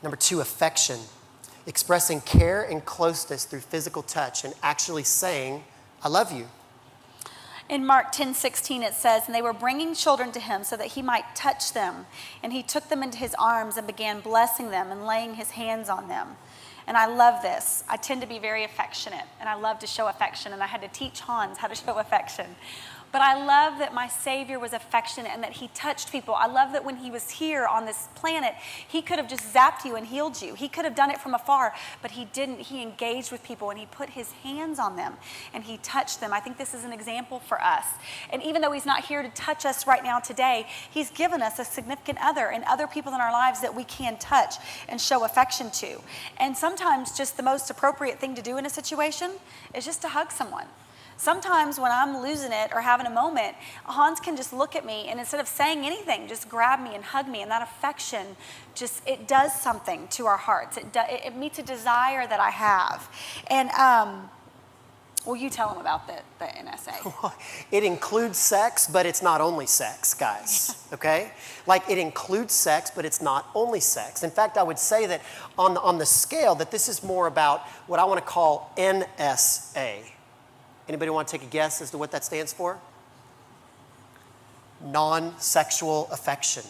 Number 2, affection. Expressing care and closeness through physical touch and actually saying, I love you. In Mark 10:16 it says, and they were bringing children to him so that he might touch them. And he took them into his arms and began blessing them and laying his hands on them. And I love this. I tend to be very affectionate, and I love to show affection, and I had to teach Hans how to show affection. But I love that my Savior was affectionate and that he touched people. I love that when he was here on this planet, he could have just zapped you and healed you. He could have done it from afar, but he didn't. He engaged with people and he put his hands on them and he touched them. I think this is an example for us. And even though he's not here to touch us right now today, he's given us a significant other and other people in our lives that we can touch and show affection to. And sometimes just the most appropriate thing to do in a situation is just to hug someone. Sometimes when I'm losing it or having a moment, Hans can just look at me and instead of saying anything, just grab me and hug me. And that affection, it does something to our hearts. It meets a desire that I have. And, well, you tell them about the NSA. It includes sex, but it's not only sex, guys, okay? Like, it includes sex, but it's not only sex. In fact, I would say that on the scale that this is more about what I want to call NSA. Anybody want to take a guess as to what that stands for? Non-sexual affection.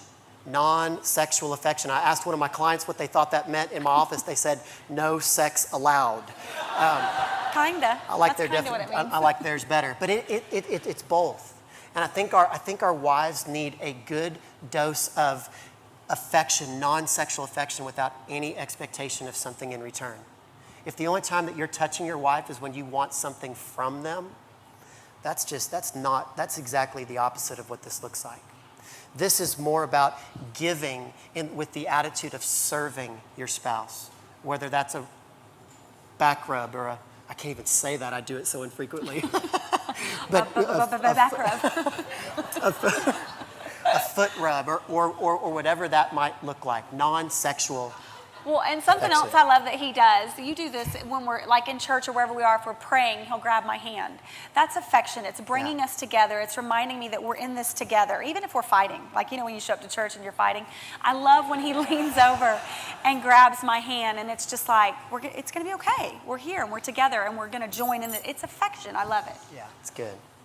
Non-sexual affection. I asked one of my clients what they thought that meant in my office. They said, no sex allowed. Kinda. I like That's kinda what it means. I like theirs better. But it's both. And I think our wives need a good dose of affection, non-sexual affection, without any expectation of something in return. If the only time that you're touching your wife is when you want something from them, that's exactly the opposite of what this looks like. This is more about giving with the attitude of serving your spouse, whether that's a back rub or I can't even say that, I do it so infrequently. But back rub. A foot rub or whatever that might look like, non-sexual. Well, and something else I love that he does, you do this when we're like in church or wherever we are, if we're praying, he'll grab my hand. That's affection. It's bringing us together. It's reminding me that we're in this together, even if we're fighting. Like, when you show up to church and you're fighting. I love when he leans over and grabs my hand, and it's just like, it's going to be okay. We're here, and we're together, and we're going to join in. It's affection. I love it. Yeah, it's good.